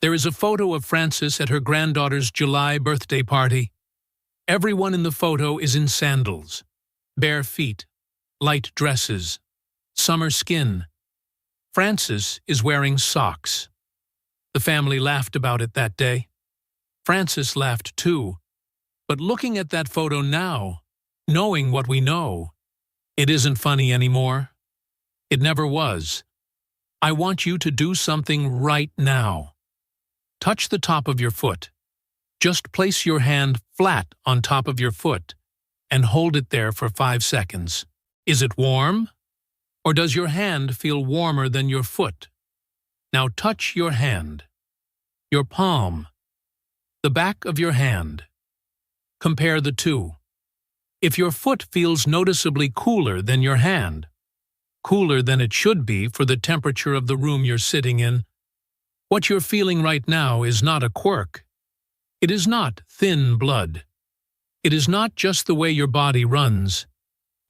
There is a photo of Frances at her granddaughter's July birthday party. Everyone in the photo is in sandals, bare feet, light dresses, summer skin. Frances is wearing socks. The family laughed about it that day. Frances laughed too. But looking at that photo now, knowing what we know, it isn't funny anymore. It never was. I want you to do something right now. Touch the top of your foot. Just place your hand flat on top of your foot and hold it there for 5 seconds. Is it warm? Or does your hand feel warmer than your foot? Now touch your hand, your palm, the back of your hand. Compare the two. If your foot feels noticeably cooler than your hand, cooler than it should be for the temperature of the room you're sitting in, what you're feeling right now is not a quirk. It is not thin blood. It is not just the way your body runs.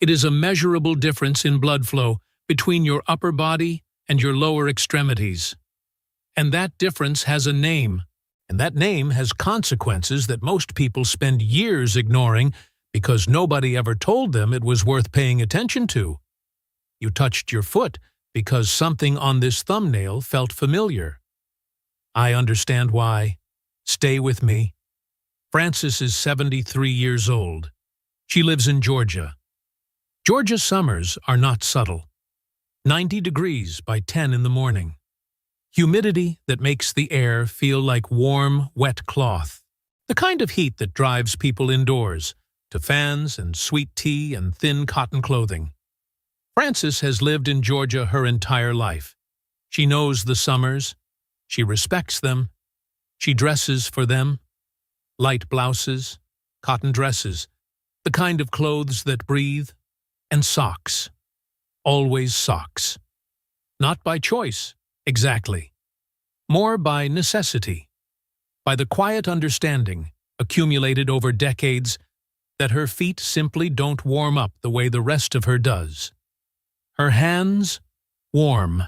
It is a measurable difference in blood flow between your upper body and your lower extremities. And that difference has a name, and that name has consequences that most people spend years ignoring because nobody ever told them it was worth paying attention to. You touched your foot because something on this thumbnail felt familiar. I understand why. Stay with me. Frances is 73 years old. She lives in Georgia. Georgia summers are not subtle. 90 degrees by 10 in the morning. Humidity that makes the air feel like warm, wet cloth. The kind of heat that drives people indoors, to fans and sweet tea and thin cotton clothing. Frances has lived in Georgia her entire life. She knows the summers. She respects them. She dresses for them. Light blouses, cotton dresses, the kind of clothes that breathe, and socks. Always socks. Not by choice, exactly. More by necessity. By the quiet understanding, accumulated over decades, that her feet simply don't warm up the way the rest of her does. Her hands, warm.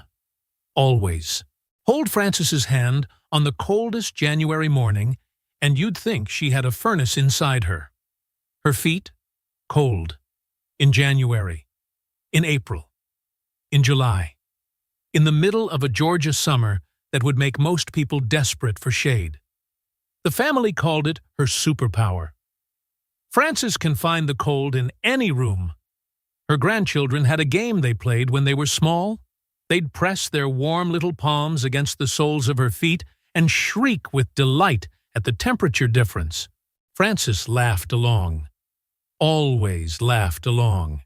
Always. Hold Frances's hand on the coldest January morning, and you'd think she had a furnace inside her. Her feet, cold. In January. In April. In July. In the middle of a Georgia summer that would make most people desperate for shade. The family called it her superpower. Frances can find the cold in any room. Her grandchildren had a game they played when they were small. They'd press their warm little palms against the soles of her feet and shriek with delight at the temperature difference. Frances laughed along. Always laughed along.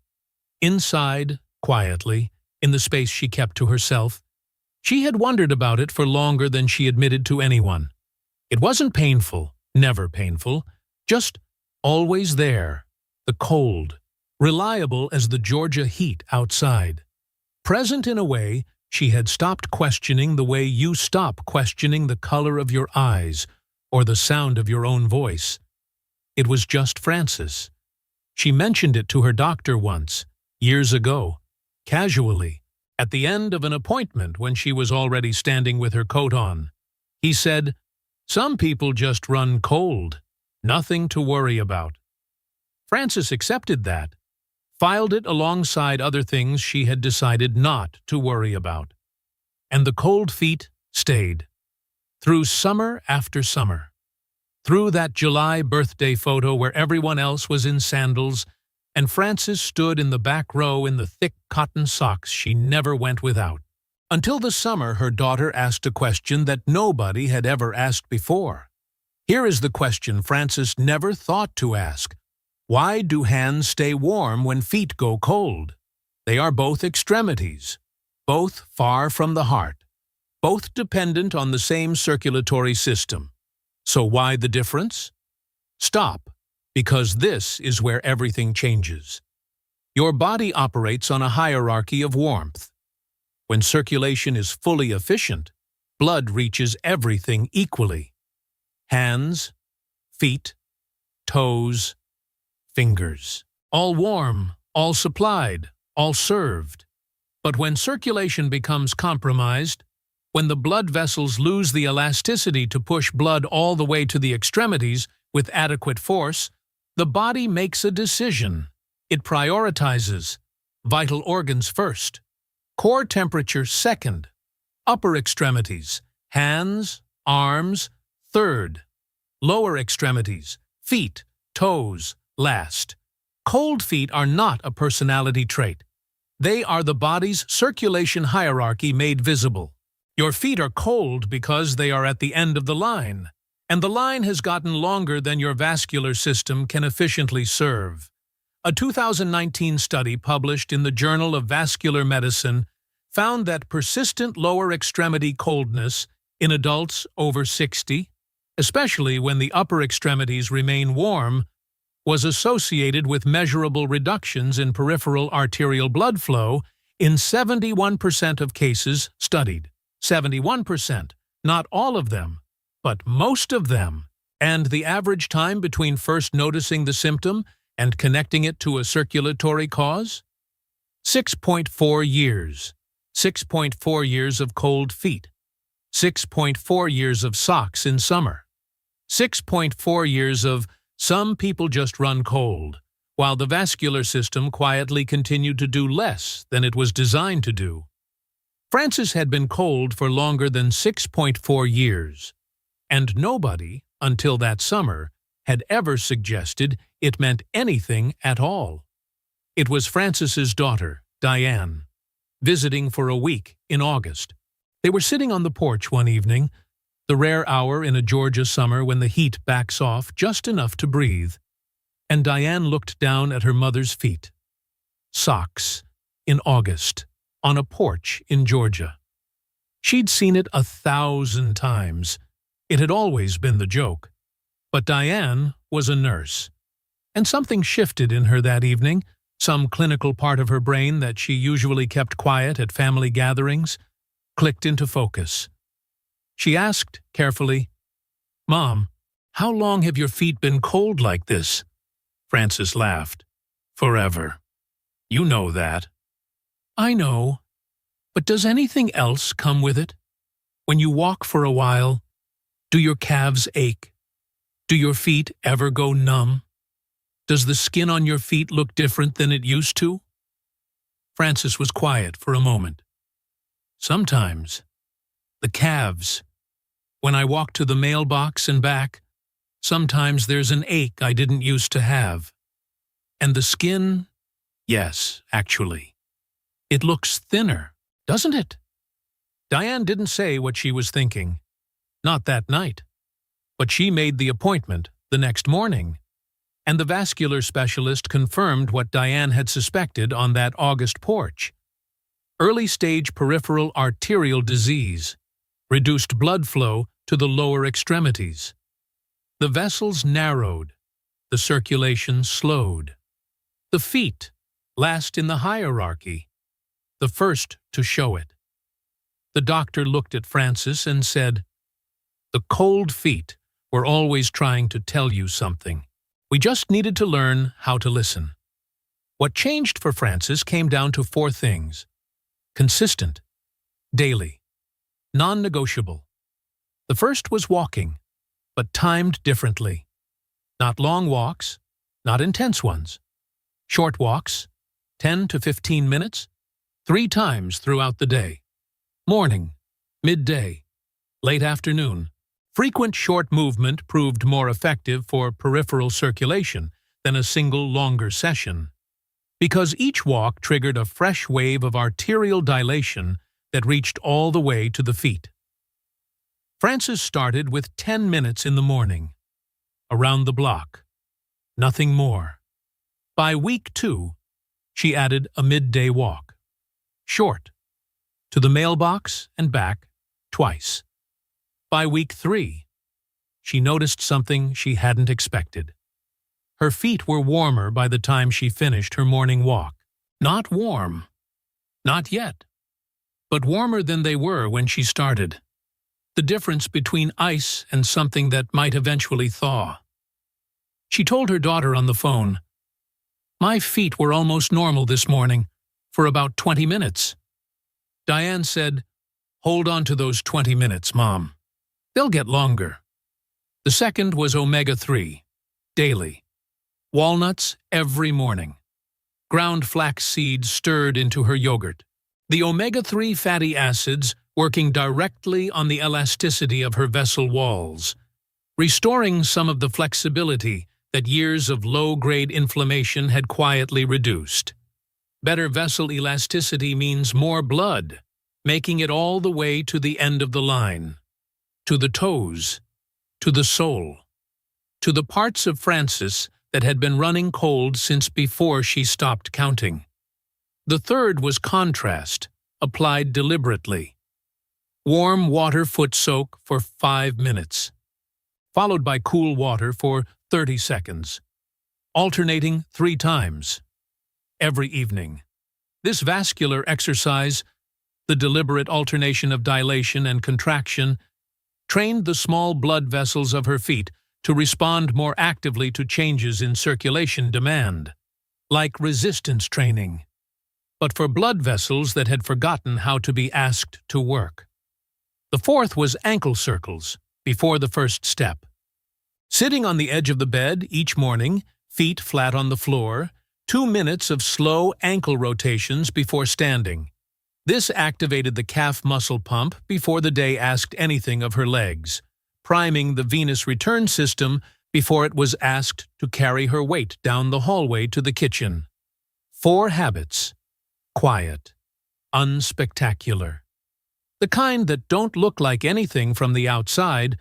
Inside, quietly, in the space she kept to herself, she had wondered about it for longer than she admitted to anyone. It wasn't painful, never painful, just always there, the cold, reliable as the Georgia heat outside. Present in a way she had stopped questioning the way you stop questioning the color of your eyes or the sound of your own voice. It was just Frances. She mentioned it to her doctor once, years ago, casually, at the end of an appointment when she was already standing with her coat on. He said, "Some people just run cold. Nothing to worry about." Frances accepted that, filed it alongside other things she had decided not to worry about. And the cold feet stayed. Through summer after summer. Through that July birthday photo where everyone else was in sandals, and Frances stood in the back row in the thick cotton socks she never went without. Until the summer her daughter asked a question that nobody had ever asked before. Here is the question Frances never thought to ask. Why do hands stay warm when feet go cold? They are both extremities, both far from the heart, both dependent on the same circulatory system. So why the difference? Stop, because this is where everything changes. Your body operates on a hierarchy of warmth. When circulation is fully efficient, blood reaches everything equally. Hands, feet, toes, fingers. All warm, all supplied, all served. But when circulation becomes compromised, When the blood vessels lose the elasticity to push blood all the way to the extremities with adequate force, the body makes a decision. It prioritizes. Vital organs first. Core temperature second. Upper extremities, hands, arms, third. Lower extremities, feet, toes, last. Cold feet are not a personality trait. They are the body's circulation hierarchy made visible. Your feet are cold because they are at the end of the line, and the line has gotten longer than your vascular system can efficiently serve. A 2019 study published in the Journal of Vascular Medicine found that persistent lower extremity coldness in adults over 60, especially when the upper extremities remain warm, was associated with measurable reductions in peripheral arterial blood flow in 71% of cases studied. 71%, not all of them, but most of them. And the average time between first noticing the symptom and connecting it to a circulatory cause? 6.4 years. 6.4 years of cold feet. 6.4 years of socks in summer. 6.4 years of some people just run cold, while the vascular system quietly continued to do less than it was designed to do. Francis had been cold for longer than 6.4 years, and nobody, until that summer, had ever suggested it meant anything at all. It was Francis's daughter, Diane, visiting for a week in August. They were sitting on the porch one evening, the rare hour in a Georgia summer when the heat backs off just enough to breathe, and Diane looked down at her mother's feet. Socks, in August, on a porch in Georgia. She'd seen it 1,000 times. It had always been the joke. But Diane was a nurse, and something shifted in her that evening, some clinical part of her brain that she usually kept quiet at family gatherings, clicked into focus. She asked, carefully, "Mom, how long have your feet been cold like this?" Francis laughed. "Forever. You know that." "I know. But does anything else come with it? When you walk for a while, do your calves ache? Do your feet ever go numb? Does the skin on your feet look different than it used to?" Francis was quiet for a moment. "Sometimes. The calves. When I walk to the mailbox and back, sometimes there's an ache I didn't used to have. And the skin? Yes, actually. It looks thinner, doesn't it?" Diane didn't say what she was thinking. Not that night. But she made the appointment the next morning, and the vascular specialist confirmed what Diane had suspected on that August porch. Early-stage peripheral arterial disease, reduced blood flow to the lower extremities. The vessels narrowed, the circulation slowed. The feet, last in the hierarchy, the first to show it. The doctor looked at Francis and said, "The cold feet were always trying to tell you something. We just needed to learn how to listen." What changed for Francis came down to 4 things. Consistent, daily, non-negotiable. The first was walking, but timed differently. Not long walks, not intense ones. Short walks, 10 to 15 minutes, 3 times throughout the day. Morning, midday, late afternoon. Frequent short movement proved more effective for peripheral circulation than a single longer session, because each walk triggered a fresh wave of arterial dilation that reached all the way to the feet. Francis started with 10 minutes in the morning, around the block. Nothing more. By week 2, she added a midday walk. Short. To the mailbox and back, twice. By week 3, she noticed something she hadn't expected. Her feet were warmer by the time she finished her morning walk. Not warm. Not yet. But warmer than they were when she started. The difference between ice and something that might eventually thaw. She told her daughter on the phone, "My feet were almost normal this morning, for about 20 minutes. Diane said, Hold on to those 20 minutes, Mom. They'll get longer. The second was omega-3, daily. Walnuts every morning. Ground flax seeds stirred into her yogurt. The omega-3 fatty acids working directly on the elasticity of her vessel walls, restoring some of the flexibility that years of low-grade inflammation had quietly reduced. Better vessel elasticity means more blood, making it all the way to the end of the line, to the toes, to the sole, to the parts of Frances that had been running cold since before she stopped counting. The third was contrast, applied deliberately. Warm water foot soak for 5 minutes, followed by cool water for 30 seconds, alternating 3 times, every evening. This vascular exercise, the deliberate alternation of dilation and contraction, trained the small blood vessels of her feet to respond more actively to changes in circulation demand, like resistance training, but for blood vessels that had forgotten how to be asked to work. The fourth was ankle circles, before the first step. Sitting on the edge of the bed each morning, feet flat on the floor, 2 minutes of slow ankle rotations before standing. This activated the calf muscle pump before the day asked anything of her legs, priming the venous return system before it was asked to carry her weight down the hallway to the kitchen. 4 habits. Quiet. Unspectacular. The kind that don't look like anything from the outside,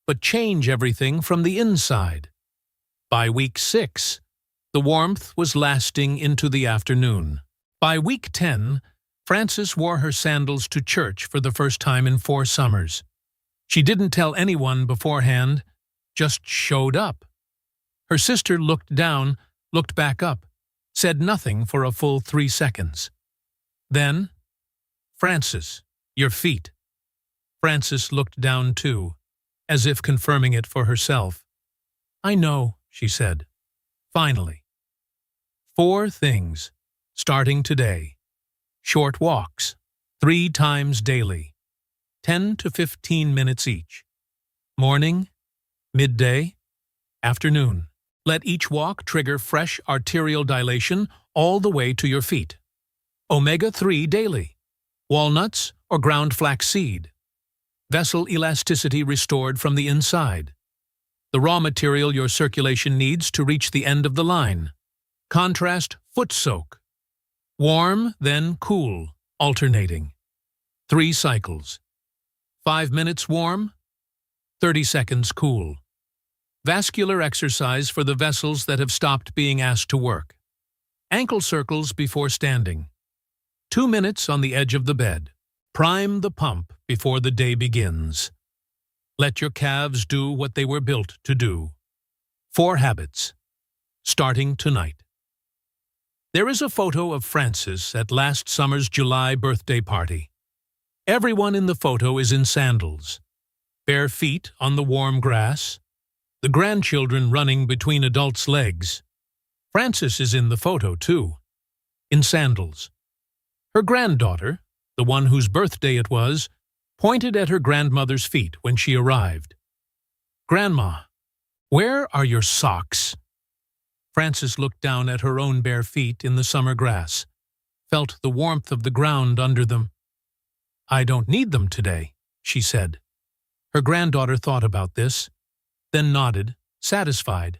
but change everything from the inside. By week 6, the warmth was lasting into the afternoon. By week 10, Frances wore her sandals to church for the first time in 4 summers. She didn't tell anyone beforehand, just showed up. Her sister looked down, looked back up, said nothing for a full 3 seconds. Then, "Frances, your feet." Frances looked down too, as if confirming it for herself. "I know," she said. Finally. 4 things, starting today. Short walks, 3 times daily, 10 to 15 minutes each. Morning, midday, afternoon. Let each walk trigger fresh arterial dilation all the way to your feet. Omega-3 daily. Walnuts or ground flax seed. Vessel elasticity restored from the inside. The raw material your circulation needs to reach the end of the line. Contrast foot soak. Warm, then cool, alternating. 3 cycles. 5 minutes warm, 30 seconds cool. Vascular exercise for the vessels that have stopped being asked to work. Ankle circles before standing. 2 minutes on the edge of the bed. Prime the pump before the day begins. Let your calves do what they were built to do. 4 habits. Starting tonight. There is a photo of Frances at last summer's July birthday party. Everyone in the photo is in sandals, bare feet on the warm grass, the grandchildren running between adults' legs. Frances is in the photo, too, in sandals. Her granddaughter, the one whose birthday it was, pointed at her grandmother's feet when she arrived. "Grandma, where are your socks?" Frances looked down at her own bare feet in the summer grass, felt the warmth of the ground under them. "I don't need them today," she said. Her granddaughter thought about this, then nodded, satisfied,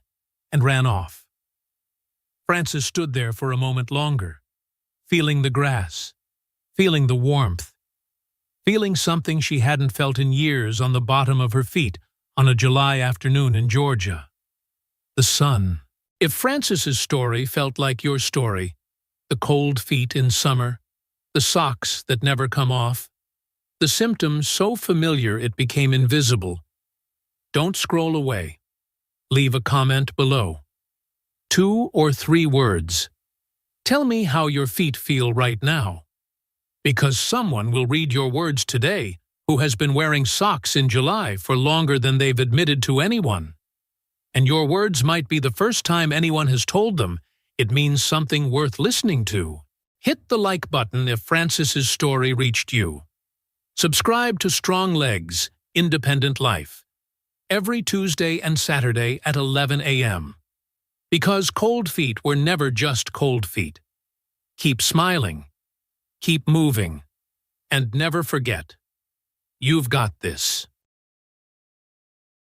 and ran off. Frances stood there for a moment longer, feeling the grass, feeling the warmth, feeling something she hadn't felt in years on the bottom of her feet on a July afternoon in Georgia. The sun. If Frances's story felt like your story, the cold feet in summer, the socks that never come off, the symptoms so familiar it became invisible, don't scroll away. Leave a comment below. 2 or 3 words. Tell me how your feet feel right now. Because someone will read your words today who has been wearing socks in July for longer than they've admitted to anyone. And your words might be the first time anyone has told them it means something worth listening to. Hit the like button if Frances's story reached you. Subscribe to Strong Legs, Independent Life, every Tuesday and Saturday at 11 a.m. Because cold feet were never just cold feet. Keep smiling, keep moving, and never forget, you've got this.